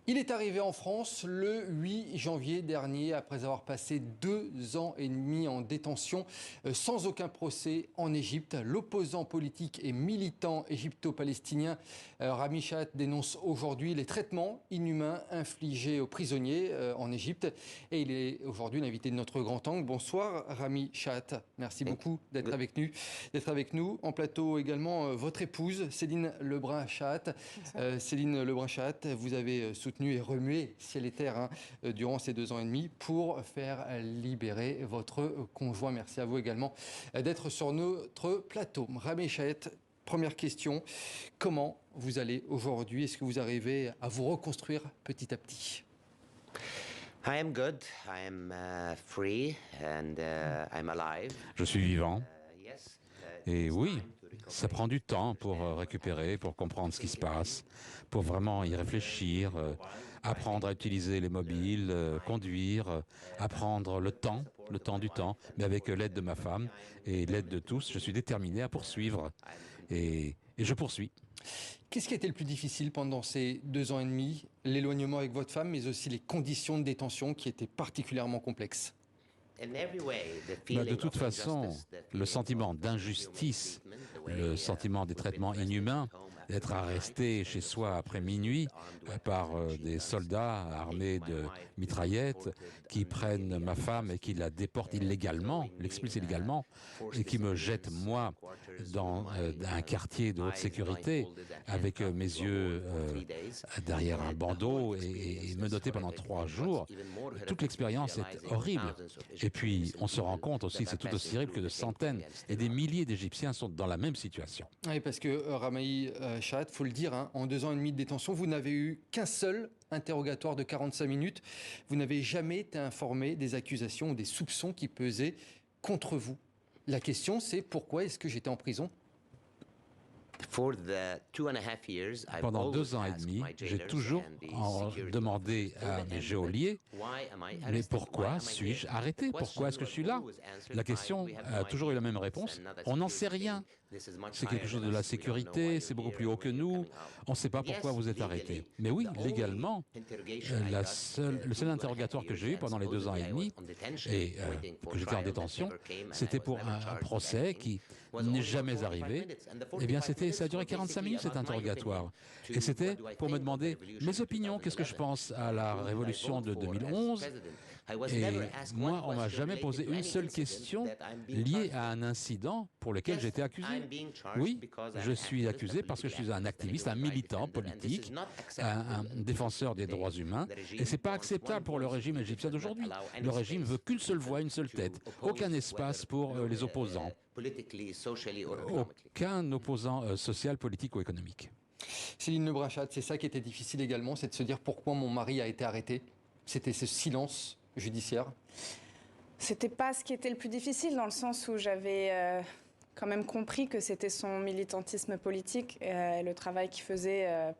Il est arrivé en France le 8 janvier dernier après avoir passé 2 ans et demi en détention sans aucun procès en Égypte. L'opposant politique et militant égypto-palestinien Rami Chaat dénonce aujourd'hui les traitements inhumains infligés aux prisonniers en Égypte. Et il est aujourd'hui l'invité de notre grand angle. Bonsoir Rami Chaat. Merci beaucoup d'être avec nous. En plateau également votre épouse Céline Lebrun-Chaat. Céline Lebrun-Chaat, vous avez soutenu et remué ciel et terre durant ces 2 ans et demi pour faire libérer votre conjoint. Merci à vous également d'être sur notre plateau. Rami Chaat, première question, comment vous allez aujourd'hui? Est-ce que vous arrivez à vous reconstruire petit à petit? I am good. I am free and I'm alive. Je suis vivant. Yes. Et oui, ça prend du temps pour récupérer, pour comprendre ce qui se passe, pour vraiment y réfléchir, apprendre à utiliser les mobiles, conduire, apprendre le temps du temps, mais avec l'aide de ma femme et l'aide de tous, je suis déterminé à poursuivre. Et je poursuis. Qu'est-ce qui a été le plus difficile pendant ces 2 ans et demi? L'éloignement avec votre femme, mais aussi les conditions de détention qui étaient particulièrement complexes. De toute façon, le sentiment d'injustice, le sentiment des traitements inhumains, d'être arresté chez soi après minuit par des soldats armés de mitraillettes qui prennent ma femme et qui la déportent illégalement, l'expulsent illégalement, et qui me jettent, moi, dans un quartier de haute sécurité avec mes yeux derrière un bandeau et menotté pendant 3 jours. Toute l'expérience est horrible. Et puis, on se rend compte aussi que c'est tout aussi horrible que de centaines et des milliers d'Égyptiens sont dans la même situation. Oui, parce que Rami Chaat, il faut le dire, en 2 ans et demi de détention, vous n'avez eu qu'un seul interrogatoire de 45 minutes. Vous n'avez jamais été informé des accusations ou des soupçons qui pesaient contre vous. La question, c'est pourquoi est-ce que j'étais en prison ? Pendant 2 ans et demi, j'ai toujours demandé à mes geôliers, mais pourquoi suis-je arrêté? Pourquoi est-ce que je suis là? La question a toujours eu la même réponse, on n'en sait rien. C'est quelque chose de la sécurité, c'est beaucoup plus haut que nous, on ne sait pas pourquoi vous êtes arrêté. Mais oui, légalement, le seul interrogatoire que j'ai eu pendant les 2 ans et demi, et que j'étais en détention, c'était pour un procès qui n'est jamais arrivé. Eh bien, ça a duré 45 minutes cet interrogatoire. Et c'était pour me demander mes opinions, qu'est-ce que je pense à la révolution de 2011. Et moi, on ne m'a jamais posé une seule question liée à un incident pour lequel j'ai été accusé. Oui, je suis accusé parce que je suis un activiste, un militant politique, un défenseur des droits humains. Et ce n'est pas acceptable pour le régime égyptien d'aujourd'hui. Le régime veut qu'une seule voix, une seule tête. Aucun espace pour les opposants. Aucun opposant social, politique ou économique. Céline Lebrun-Chaat, c'est ça qui était difficile également, c'est de se dire pourquoi mon mari a été arrêté. C'était ce silence judiciaire. C'était pas ce qui était le plus difficile, dans le sens où j'avais quand même compris que c'était son militantisme politique et le travail qu'il faisait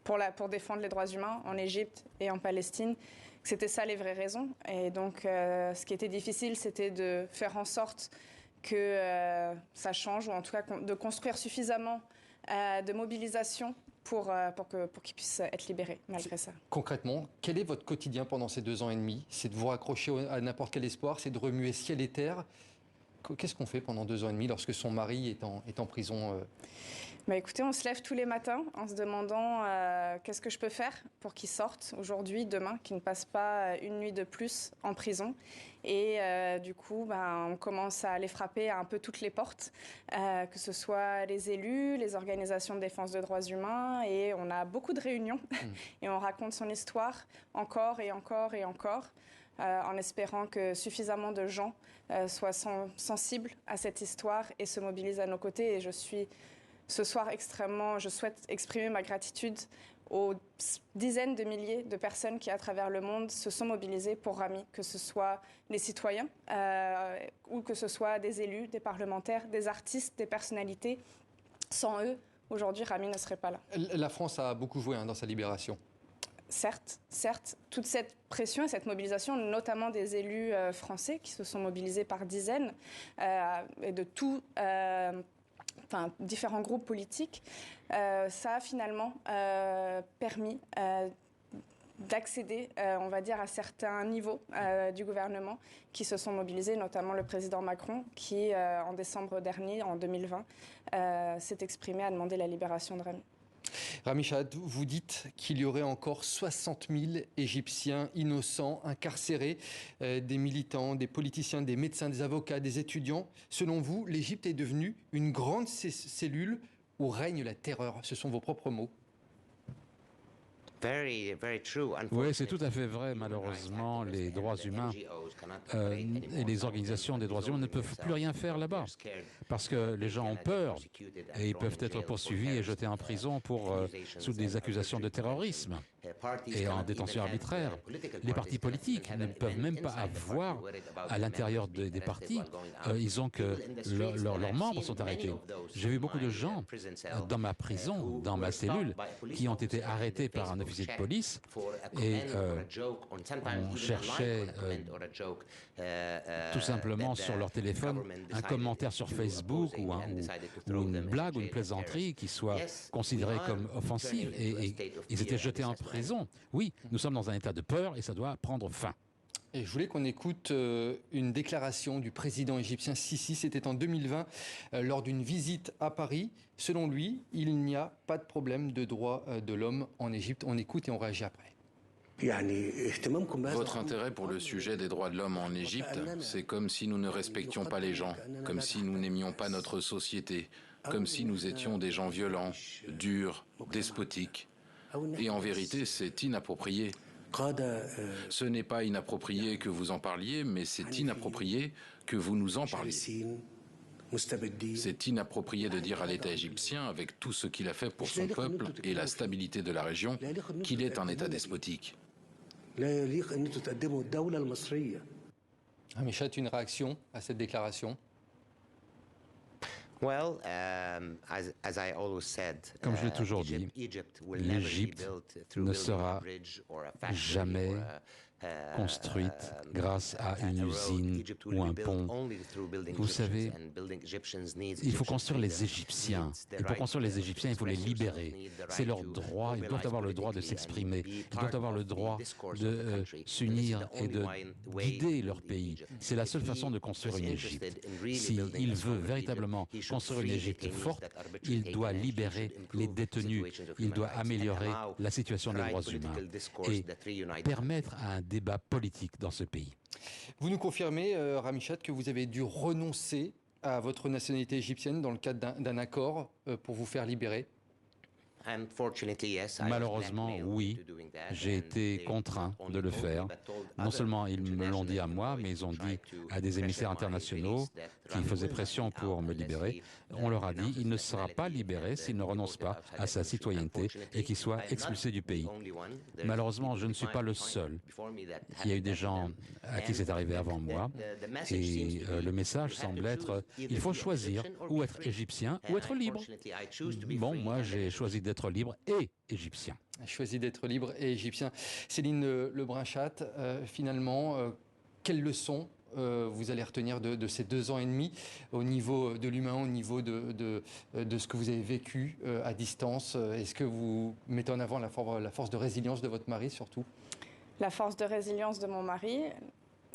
pour défendre les droits humains en Égypte et en Palestine. C'était ça les vraies raisons. Et donc, ce qui était difficile, c'était de faire en sorte que ça change, ou en tout cas de construire suffisamment de mobilisation pour qu'il puisse être libéré, malgré ça. Concrètement, quel est votre quotidien pendant ces 2 ans et demi? C'est de vous raccrocher à n'importe quel espoir, c'est de remuer ciel et terre. Qu'est-ce qu'on fait pendant 2 ans et demi lorsque son mari est en prison Écoutez, on se lève tous les matins en se demandant qu'est-ce que je peux faire pour qu'il sorte aujourd'hui, demain, qu'il ne passe pas une nuit de plus en prison. Et du coup, on commence à aller frapper à un peu toutes les portes, que ce soit les élus, les organisations de défense des droits humains. Et on a beaucoup de réunions et on raconte son histoire encore et encore et encore. En espérant que suffisamment de gens soient sensibles à cette histoire et se mobilisent à nos côtés. Et je suis ce soir je souhaite exprimer ma gratitude aux dizaines de milliers de personnes qui, à travers le monde, se sont mobilisées pour Rami, que ce soit les citoyens ou que ce soit des élus, des parlementaires, des artistes, des personnalités. Sans eux, aujourd'hui, Rami ne serait pas là. La France a beaucoup joué dans sa libération. Certes, toute cette pression et cette mobilisation, notamment des élus français qui se sont mobilisés par dizaines et de différents groupes politiques, ça a finalement permis d'accéder, on va dire, à certains niveaux du gouvernement qui se sont mobilisés, notamment le président Macron, qui, en décembre dernier, en 2020, s'est exprimé à demander la libération de Rami. Rami Chahat, vous dites qu'il y aurait encore 60 000 Égyptiens innocents, incarcérés, des militants, des politiciens, des médecins, des avocats, des étudiants. Selon vous, l'Égypte est devenue une grande cellule où règne la terreur. Ce sont vos propres mots. Oui, c'est tout à fait vrai. Malheureusement, les droits humains et les organisations des droits humains ne peuvent plus rien faire là-bas parce que les gens ont peur et ils peuvent être poursuivis et jetés en prison sous des accusations de terrorisme et en détention arbitraire. Les partis politiques ne peuvent même pas avoir à l'intérieur des partis. Ils ont que leurs membres sont arrêtés. J'ai vu beaucoup de gens dans ma prison, dans ma cellule, qui ont été arrêtés par un officier de police et on cherchait tout simplement sur leur téléphone un commentaire sur Facebook ou une blague ou une plaisanterie qui soit considérée comme offensive et ils étaient jetés en prison. Oui, nous sommes dans un état de peur et ça doit prendre fin. Et je voulais qu'on écoute une déclaration du président égyptien Sisi. C'était en 2020 lors d'une visite à Paris. Selon lui, il n'y a pas de problème de droits de l'homme en Égypte. On écoute et on réagit après. Votre intérêt pour le sujet des droits de l'homme en Égypte, c'est comme si nous ne respections pas les gens, comme si nous n'aimions pas notre société, comme si nous étions des gens violents, durs, despotiques. Et en vérité, c'est inapproprié. Ce n'est pas inapproprié que vous en parliez, mais c'est inapproprié que vous nous en parliez. C'est inapproprié de dire à l'État égyptien, avec tout ce qu'il a fait pour son peuple et la stabilité de la région, qu'il est un État despotique. Rami Chahat, une réaction à cette déclaration? Comme je l'ai toujours dit, l'Égypte ne sera jamais construite grâce à une usine ou un pont. Vous savez, il faut construire les Égyptiens. Et pour construire les Égyptiens, il faut les libérer. C'est leur droit. Ils doivent avoir le droit de s'exprimer. Ils doivent avoir le droit de s'unir et de guider leur pays. C'est la seule façon de construire une Égypte. S'il veut véritablement construire une Égypte forte, il doit libérer les détenus. Il doit améliorer la situation des droits humains et permettre à un débat politique dans ce pays. Vous nous confirmez, Rami Chahat, que vous avez dû renoncer à votre nationalité égyptienne dans le cadre d'un accord pour vous faire libérer? Malheureusement, oui, j'ai été contraint de le faire. Non seulement ils me l'ont dit à moi, mais ils ont dit à des émissaires internationaux qui faisaient pression pour me libérer. On leur a dit qu'il ne sera pas libéré s'il ne renonce pas à sa citoyenneté et qu'il soit expulsé du pays. Malheureusement, je ne suis pas le seul. Il y a eu des gens à qui c'est arrivé avant moi et le message semble être il faut choisir ou être égyptien ou être libre. Bon, moi j'ai choisi d'être libre et égyptien. Choisi d'être libre et égyptien. Céline Lebrun-Chahat, finalement, quelles leçons vous allez retenir de ces 2 ans et demi au niveau de l'humain, au niveau de ce que vous avez vécu à distance? Est-ce que vous mettez en avant la force de résilience de votre mari surtout? La force de résilience de mon mari,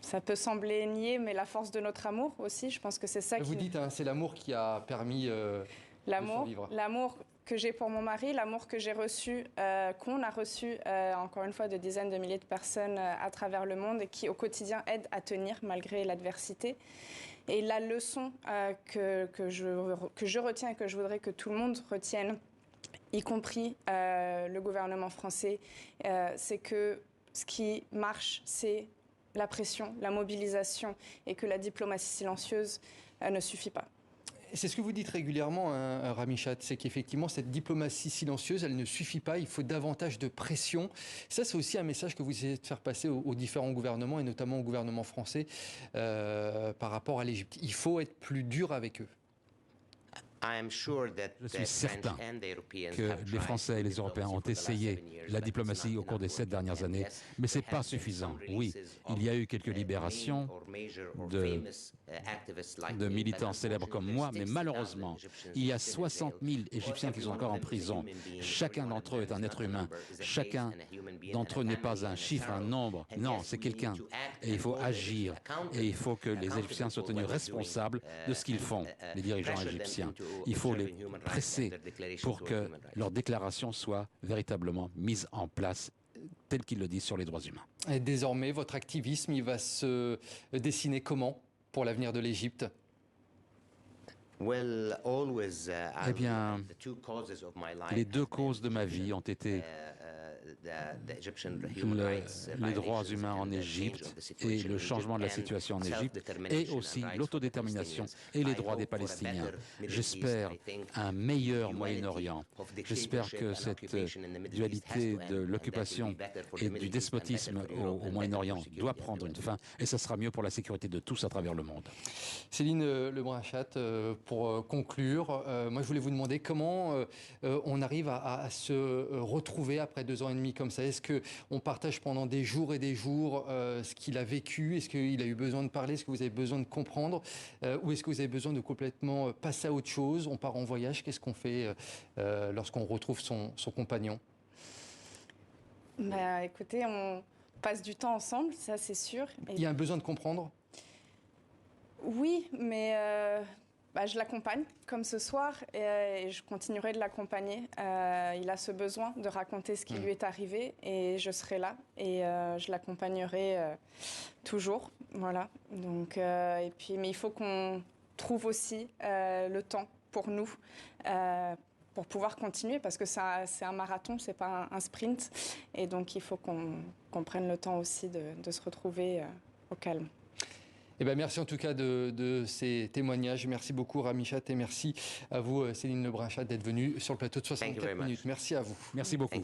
ça peut sembler nier, mais la force de notre amour aussi, je pense que c'est ça vous dites, hein, c'est l'amour qui a permis de survivre. L'amour que j'ai pour mon mari, l'amour que j'ai reçu, qu'on a reçu, encore une fois, de dizaines de milliers de personnes à travers le monde et qui, au quotidien, aident à tenir malgré l'adversité. Et la leçon que je retiens et que je voudrais que tout le monde retienne, y compris le gouvernement français, c'est que ce qui marche, c'est la pression, la mobilisation et que la diplomatie silencieuse ne suffit pas. C'est ce que vous dites régulièrement, hein, Rami Chahat, c'est qu'effectivement, cette diplomatie silencieuse, elle ne suffit pas, il faut davantage de pression. Ça, c'est aussi un message que vous essayez de faire passer aux différents gouvernements, et notamment au gouvernement français, par rapport à l'Égypte. Il faut être plus dur avec eux. Je suis certain que les Français et les Européens ont essayé la diplomatie au cours des 7 dernières années, mais ce n'est pas suffisant. Oui, il y a eu quelques libérations de militants célèbres comme moi, mais malheureusement, il y a 60 000 Égyptiens qui sont encore en prison. Chacun d'entre eux est un être humain. Chacun d'entre eux n'est pas un chiffre, un nombre. Non, c'est quelqu'un. Et il faut agir. Et il faut que les Égyptiens soient tenus responsables de ce qu'ils font, les dirigeants égyptiens. Il faut les presser pour que leurs déclarations soient véritablement mises en place telles qu'ils le disent sur les droits humains. Et désormais, votre activisme, il va se dessiner comment pour l'avenir de l'Égypte ? Eh bien, les deux causes de ma vie ont été les droits humains en Égypte et le changement de la situation en Égypte, et aussi l'autodétermination et les droits des Palestiniens. J'espère un meilleur Moyen-Orient. J'espère que cette dualité de l'occupation et du despotisme au Moyen-Orient doit prendre une fin, et ça sera mieux pour la sécurité de tous à travers le monde. Céline Lebrun-Chatte, pour conclure, moi je voulais vous demander comment on arrive à se retrouver après 2 ans et demi comme ça. Est-ce qu'on partage pendant des jours et des jours ce qu'il a vécu? Est-ce qu'il a eu besoin de parler? Est-ce que vous avez besoin de comprendre? Ou est-ce que vous avez besoin de complètement passer à autre chose? On part en voyage, qu'est-ce qu'on fait lorsqu'on retrouve son compagnon? Bah, écoutez, on passe du temps ensemble, ça c'est sûr. Et il y a un besoin de comprendre? Oui, mais je l'accompagne comme ce soir et je continuerai de l'accompagner. Il a ce besoin de raconter ce qui lui est arrivé et je serai là et je l'accompagnerai toujours. Voilà. Donc, mais il faut qu'on trouve aussi le temps pour nous. Pour pouvoir continuer, parce que c'est un marathon, c'est pas un sprint. Et donc, il faut qu'on prenne le temps aussi de se retrouver au calme. Eh bien, merci en tout cas de ces témoignages. Merci beaucoup Rami Chatt et merci à vous Céline Lebrun-Chatte d'être venue sur le plateau de 64 minutes. Merci à vous. Merci beaucoup.